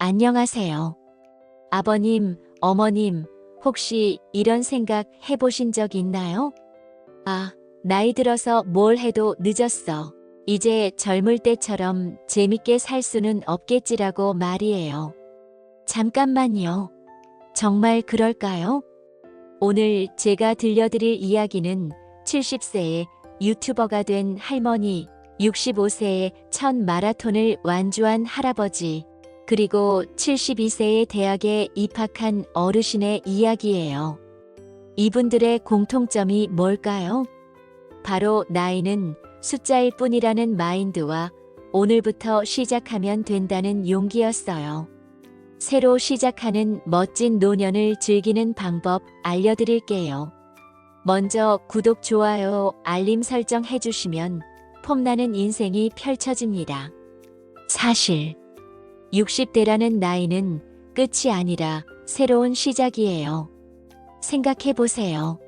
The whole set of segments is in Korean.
안녕하세요. 아버님, 어머님, 혹시 이런 생각 해보신 적 있나요? 아, 나이 들어서 뭘 해도 늦었어. 이제 젊을 때처럼 재밌게 살 수는 없겠지라고 말이에요. 잠깐만요. 정말 그럴까요? 오늘 제가 들려드릴 이야기는 70세의 유튜버가 된 할머니, 65세의 첫 마라톤을 완주한 할아버지, 그리고 72세의 대학에 입학한 어르신의 이야기예요. 이분들의 공통점이 뭘까요? 바로 나이는 숫자일 뿐이라는 마인드와 오늘부터 시작하면 된다는 용기였어요. 새로 시작하는 멋진 노년을 즐기는 방법 알려드릴게요. 먼저 구독, 좋아요, 알림 설정 해주시면 폼나는 인생이 펼쳐집니다. 사실 60대라는 나이는 끝이 아니라 새로운 시작이에요. 생각해보세요.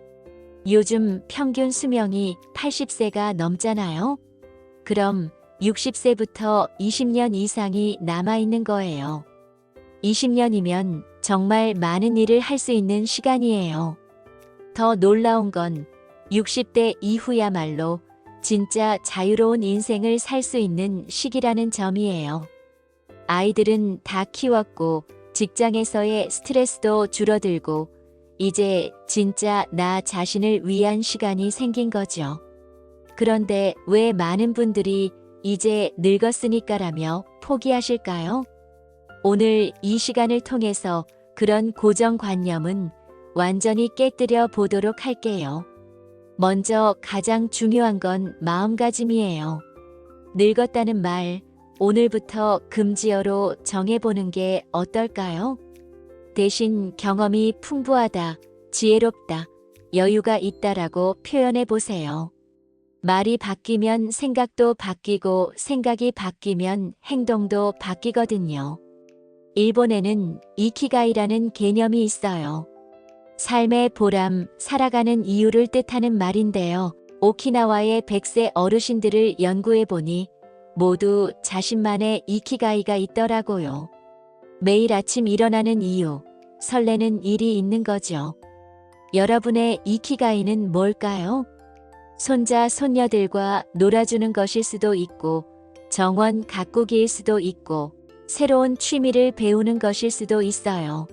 요즘 평균 수명이 80세가 넘잖아요. 그럼 60세부터 20년 이상이 남아있는 거예요. 20년이면 정말 많은 일을 할 수 있는 시간이에요. 더 놀라운 건 60대 이후야말로 진짜 자유로운 인생을 살 수 있는 시기라는 점이에요. 아이들은 다 키웠고 직장에서의 스트레스도 줄어들고 이제 진짜 나 자신을 위한 시간이 생긴 거죠. 그런데 왜 많은 분들이 이제 늙었으니까라며 포기하실까요? 오늘 이 시간을 통해서 그런 고정관념은 완전히 깨뜨려 보도록 할게요. 먼저 가장 중요한 건 마음가짐이에요. 늙었다는 말, 오늘부터 금지어로 정해보는 게 어떨까요? 대신 경험이 풍부하다, 지혜롭다, 여유가 있다라고 표현해보세요. 말이 바뀌면 생각도 바뀌고 생각이 바뀌면 행동도 바뀌거든요. 일본에는 이키가이라는 개념이 있어요. 삶의 보람, 살아가는 이유를 뜻하는 말인데요. 오키나와의 100세 어르신들을 연구해보니 모두 자신만의 이키가이가 있더라고요. 매일 아침 일어나는 이유, 설레는 일이 있는 거죠. 여러분의 이키가이는 뭘까요? 손자, 손녀들과 놀아주는 것일 수도 있고, 정원 가꾸기일 수도 있고, 새로운 취미를 배우는 것일 수도 있어요.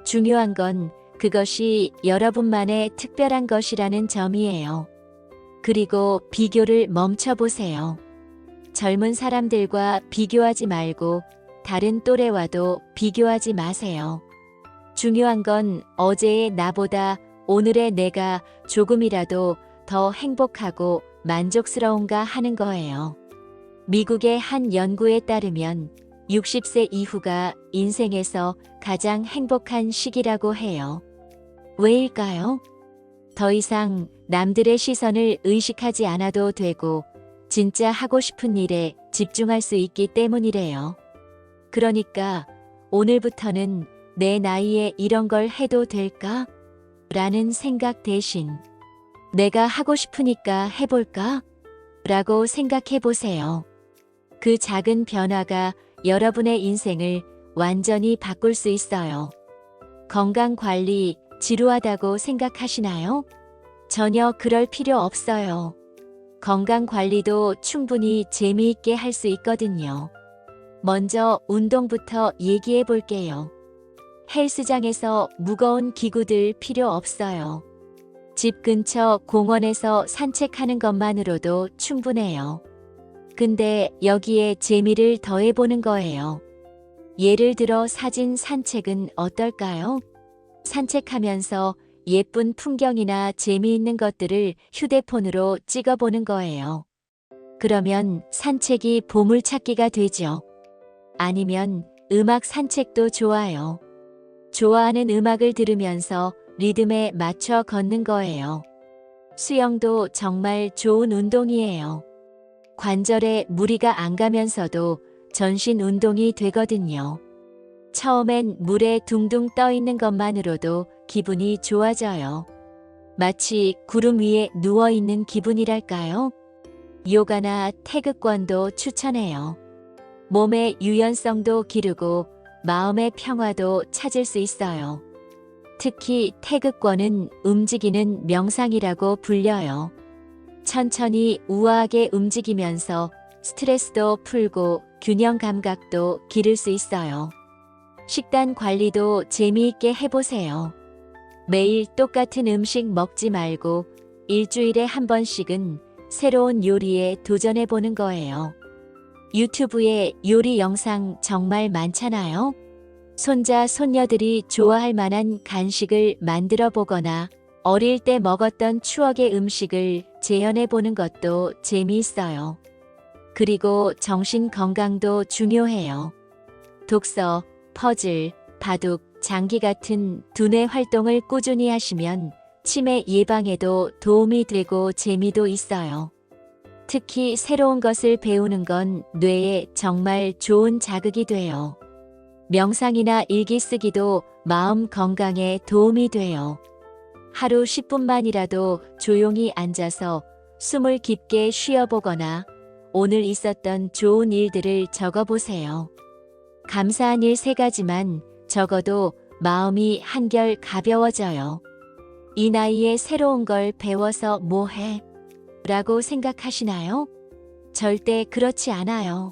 중요한 건 그것이 여러분만의 특별한 것이라는 점이에요. 그리고 비교를 멈춰보세요. 젊은 사람들과 비교하지 말고 다른 또래와도 비교하지 마세요. 중요한 건 어제의 나보다 오늘의 내가 조금이라도 더 행복하고 만족스러운가 하는 거예요. 미국의 한 연구에 따르면 60세 이후가 인생에서 가장 행복한 시기라고 해요. 왜일까요? 더 이상 남들의 시선을 의식하지 않아도 되고 진짜 하고 싶은 일에 집중할 수 있기 때문이래요. 그러니까 오늘부터는 내 나이에 이런 걸 해도 될까? 라는 생각 대신 내가 하고 싶으니까 해볼까? 라고 생각해 보세요. 그 작은 변화가 여러분의 인생을 완전히 바꿀 수 있어요. 건강관리 지루하다고 생각하시나요? 전혀 그럴 필요 없어요. 건강관리도 충분히 재미있게 할 수 있거든요. 먼저 운동부터 얘기해 볼게요. 헬스장에서 무거운 기구들 필요 없어요. 집 근처 공원에서 산책하는 것만으로도 충분해요. 근데 여기에 재미를 더해보는 거예요. 예를 들어 사진 산책은 어떨까요? 산책하면서 예쁜 풍경이나 재미있는 것들을 휴대폰으로 찍어보는 거예요. 그러면 산책이 보물찾기가 되죠. 아니면 음악 산책도 좋아요. 좋아하는 음악을 들으면서 리듬에 맞춰 걷는 거예요. 수영도 정말 좋은 운동이에요. 관절에 무리가 안 가면서도 전신 운동이 되거든요. 처음엔 물에 둥둥 떠 있는 것만으로도 기분이 좋아져요. 마치 구름 위에 누워 있는 기분이랄까요? 요가나 태극권도 추천해요. 몸의 유연성도 기르고 마음의 평화도 찾을 수 있어요. 특히 태극권은 움직이는 명상이라고 불려요. 천천히 우아하게 움직이면서 스트레스도 풀고 균형 감각도 기를 수 있어요. 식단 관리도 재미있게 해보세요. 매일 똑같은 음식 먹지 말고 일주일에 한 번씩은 새로운 요리에 도전해보는 거예요. 유튜브에 요리 영상 정말 많잖아요. 손자, 손녀들이 좋아할 만한 간식을 만들어 보거나 어릴 때 먹었던 추억의 음식을 재현해 보는 것도 재미있어요. 그리고 정신 건강도 중요해요. 독서, 퍼즐, 바둑, 장기 같은 두뇌 활동을 꾸준히 하시면 치매 예방에도 도움이 되고 재미도 있어요. 특히 새로운 것을 배우는 건 뇌에 정말 좋은 자극이 돼요. 명상이나 일기 쓰기도 마음 건강에 도움이 돼요. 하루 10분만이라도 조용히 앉아서 숨을 깊게 쉬어보거나 오늘 있었던 좋은 일들을 적어보세요. 감사한 일 3가지만 적어도 마음이 한결 가벼워져요. 이 나이에 새로운 걸 배워서 뭐 해? 라고 생각하시나요? 절대 그렇지 않아요.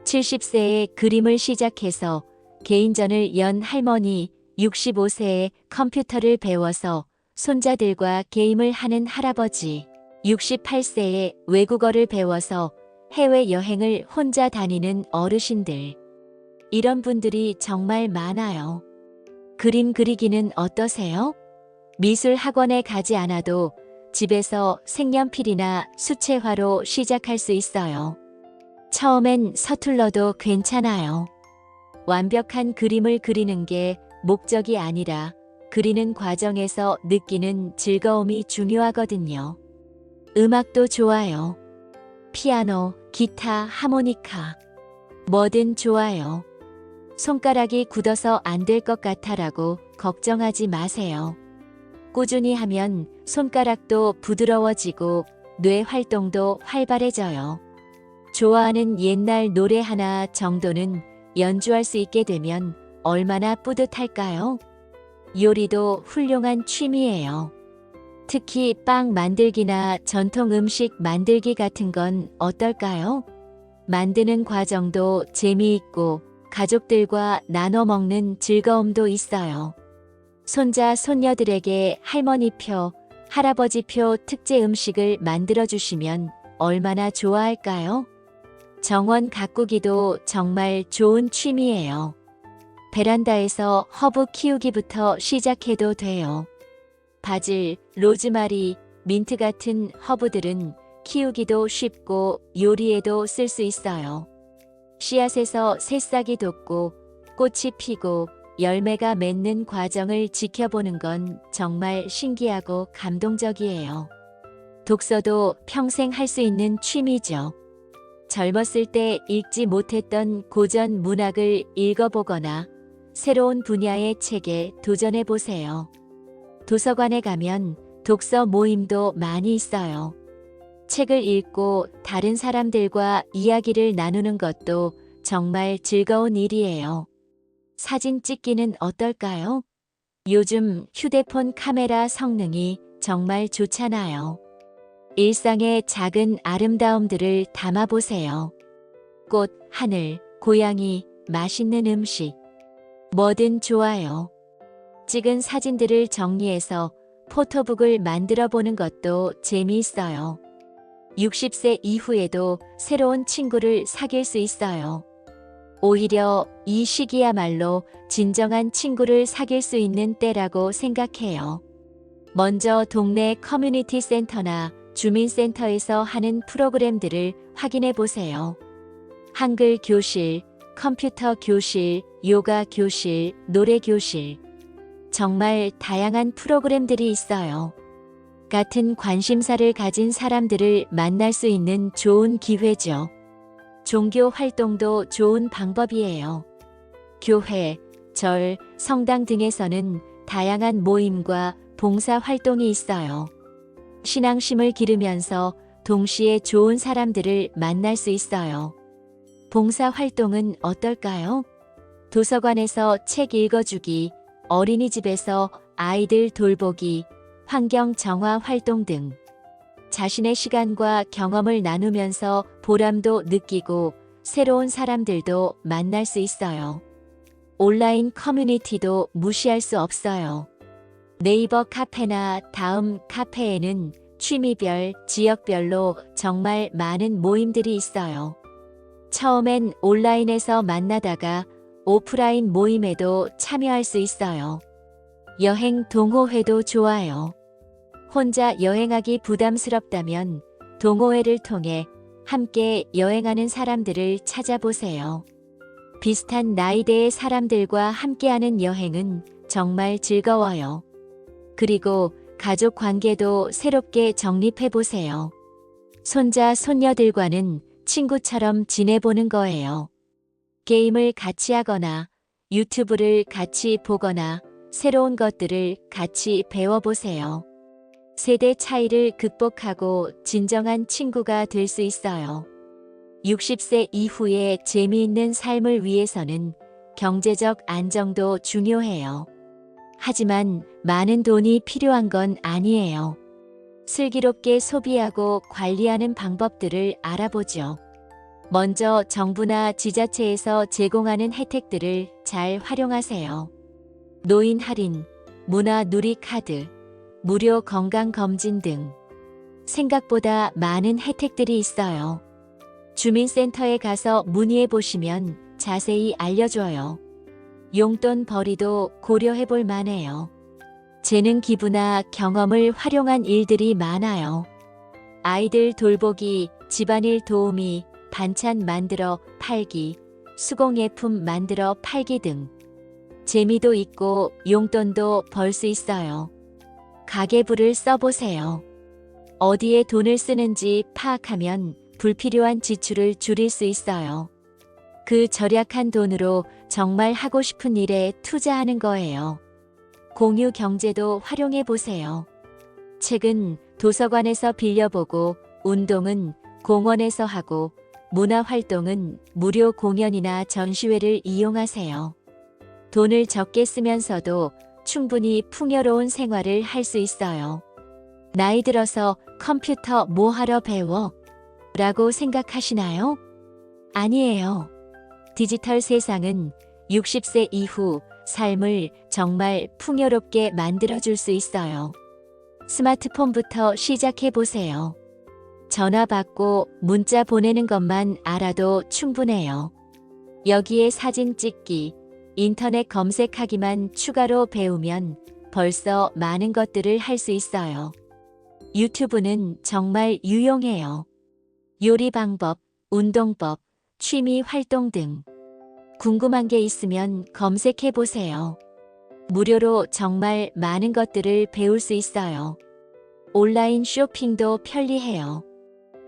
70세에 그림을 시작해서 개인전을 연 할머니, 65세에 컴퓨터를 배워서 손자들과 게임을 하는 할아버지, 68세에 외국어를 배워서 해외여행을 혼자 다니는 어르신들. 이런 분들이 정말 많아요. 그림 그리기는 어떠세요? 미술 학원에 가지 않아도 집에서 색연필이나 수채화로 시작할 수 있어요. 처음엔 서툴러도 괜찮아요. 완벽한 그림을 그리는 게 목적이 아니라 그리는 과정에서 느끼는 즐거움이 중요하거든요. 음악도 좋아요. 피아노, 기타, 하모니카. 뭐든 좋아요. 손가락이 굳어서 안 될 것 같아라고 걱정하지 마세요. 꾸준히 하면 손가락도 부드러워지고 뇌 활동도 활발해져요. 좋아하는 옛날 노래 하나 정도는 연주할 수 있게 되면 얼마나 뿌듯할까요? 요리도 훌륭한 취미예요. 특히 빵 만들기나 전통 음식 만들기 같은 건 어떨까요? 만드는 과정도 재미있고 가족들과 나눠 먹는 즐거움도 있어요. 손자, 손녀들에게 할머니표, 할아버지표 특제 음식을 만들어주시면 얼마나 좋아할까요? 정원 가꾸기도 정말 좋은 취미예요. 베란다에서 허브 키우기부터 시작해도 돼요. 바질, 로즈마리, 민트 같은 허브들은 키우기도 쉽고 요리에도 쓸 수 있어요. 씨앗에서 새싹이 돋고 꽃이 피고 열매가 맺는 과정을 지켜보는 건 정말 신기하고 감동적이에요. 독서도 평생 할 수 있는 취미죠. 젊었을 때 읽지 못했던 고전 문학을 읽어보거나 새로운 분야의 책에 도전해보세요. 도서관에 가면 독서 모임도 많이 있어요. 책을 읽고 다른 사람들과 이야기를 나누는 것도 정말 즐거운 일이에요. 사진 찍기는 어떨까요? 요즘 휴대폰 카메라 성능이 정말 좋잖아요. 일상의 작은 아름다움들을 담아보세요. 꽃, 하늘, 고양이, 맛있는 음식. 뭐든 좋아요. 찍은 사진들을 정리해서 포토북을 만들어 보는 것도 재미있어요. 60세 이후에도 새로운 친구를 사귈 수 있어요. 오히려 이 시기야말로 진정한 친구를 사귈 수 있는 때라고 생각해요. 먼저 동네 커뮤니티 센터나 주민센터에서 하는 프로그램들을 확인해 보세요. 한글 교실, 컴퓨터 교실, 요가 교실, 노래 교실. 정말 다양한 프로그램들이 있어요. 같은 관심사를 가진 사람들을 만날 수 있는 좋은 기회죠. 종교 활동도 좋은 방법이에요. 교회, 절, 성당 등에서는 다양한 모임과 봉사 활동이 있어요. 신앙심을 기르면서 동시에 좋은 사람들을 만날 수 있어요. 봉사 활동은 어떨까요? 도서관에서 책 읽어주기, 어린이집에서 아이들 돌보기, 환경 정화 활동 등 자신의 시간과 경험을 나누면서 보람도 느끼고 새로운 사람들도 만날 수 있어요. 온라인 커뮤니티도 무시할 수 없어요. 네이버 카페나 다음 카페에는 취미별, 지역별로 정말 많은 모임들이 있어요. 처음엔 온라인에서 만나다가 오프라인 모임에도 참여할 수 있어요. 여행 동호회도 좋아요. 혼자 여행하기 부담스럽다면 동호회를 통해 함께 여행하는 사람들을 찾아보세요. 비슷한 나이대의 사람들과 함께하는 여행은 정말 즐거워요. 그리고 가족 관계도 새롭게 정립해보세요. 손자, 손녀들과는 친구처럼 지내보는 거예요. 게임을 같이 하거나 유튜브를 같이 보거나 새로운 것들을 같이 배워보세요. 세대 차이를 극복하고 진정한 친구가 될 수 있어요. 60세 이후의 재미있는 삶을 위해서는 경제적 안정도 중요해요. 하지만 많은 돈이 필요한 건 아니에요. 슬기롭게 소비하고 관리하는 방법들을 알아보죠. 먼저 정부나 지자체에서 제공하는 혜택들을 잘 활용하세요. 노인 할인, 문화 누리 카드, 무료 건강검진 등 생각보다 많은 혜택들이 있어요. 주민센터에 가서 문의해 보시면 자세히 알려줘요. 용돈 벌이도 고려해 볼 만해요. 재능 기부나 경험을 활용한 일들이 많아요. 아이들 돌보기, 집안일 도우미, 반찬 만들어 팔기, 수공예품 만들어 팔기 등 재미도 있고 용돈도 벌 수 있어요. 가계부를 써보세요. 어디에 돈을 쓰는지 파악하면 불필요한 지출을 줄일 수 있어요. 그 절약한 돈으로 정말 하고 싶은 일에 투자하는 거예요. 공유 경제도 활용해 보세요. 책은 도서관에서 빌려보고, 운동은 공원에서 하고, 문화활동은 무료 공연이나 전시회를 이용하세요. 돈을 적게 쓰면서도 충분히 풍요로운 생활을 할 수 있어요. 나이 들어서 컴퓨터 뭐 하러 배워? 라고 생각하시나요? 아니에요. 디지털 세상은 60세 이후 삶을 정말 풍요롭게 만들어줄 수 있어요. 스마트폰부터 시작해 보세요. 전화 받고 문자 보내는 것만 알아도 충분해요. 여기에 사진 찍기, 인터넷 검색하기만 추가로 배우면 벌써 많은 것들을 할 수 있어요. 유튜브는 정말 유용해요. 요리 방법, 운동법, 취미 활동 등 궁금한 게 있으면 검색해 보세요. 무료로 정말 많은 것들을 배울 수 있어요. 온라인 쇼핑도 편리해요.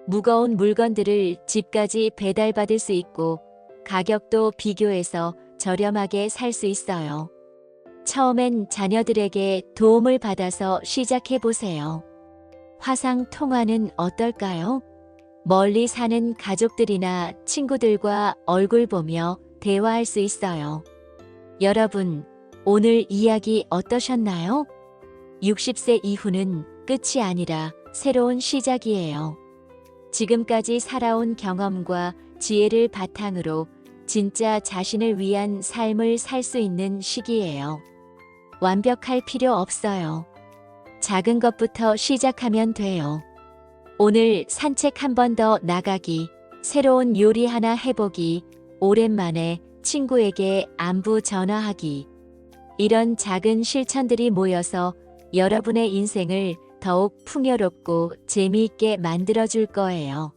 무거운 물건들을 집까지 배달받을 수 있고 가격도 비교해서 저렴하게 살 수 있어요. 처음엔 자녀들에게 도움을 받아서 시작해 보세요. 화상 통화는 어떨까요? 멀리 사는 가족들이나 친구들과 얼굴 보며 대화할 수 있어요. 여러분, 오늘 이야기 어떠셨나요? 60세 이후는 끝이 아니라 새로운 시작이에요. 지금까지 살아온 경험과 지혜를 바탕으로 진짜 자신을 위한 삶을 살 수 있는 시기예요. 완벽할 필요 없어요. 작은 것부터 시작하면 돼요. 오늘 산책 한 번 더 나가기, 새로운 요리 하나 해보기, 오랜만에 친구에게 안부 전화하기. 이런 작은 실천들이 모여서 여러분의 인생을 더욱 풍요롭고 재미있게 만들어줄 거예요.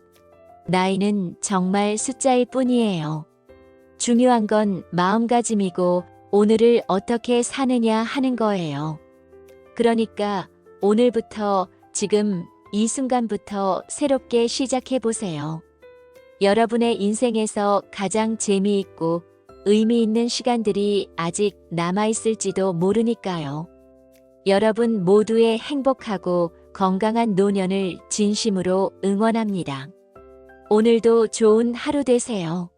나이는 정말 숫자일 뿐이에요. 중요한 건 마음가짐이고 오늘을 어떻게 사느냐 하는 거예요. 그러니까 오늘부터, 지금 이 순간부터 새롭게 시작해 보세요. 여러분의 인생에서 가장 재미있고 의미 있는 시간들이 아직 남아있을지도 모르니까요. 여러분 모두의 행복하고 건강한 노년을 진심으로 응원합니다. 오늘도 좋은 하루 되세요.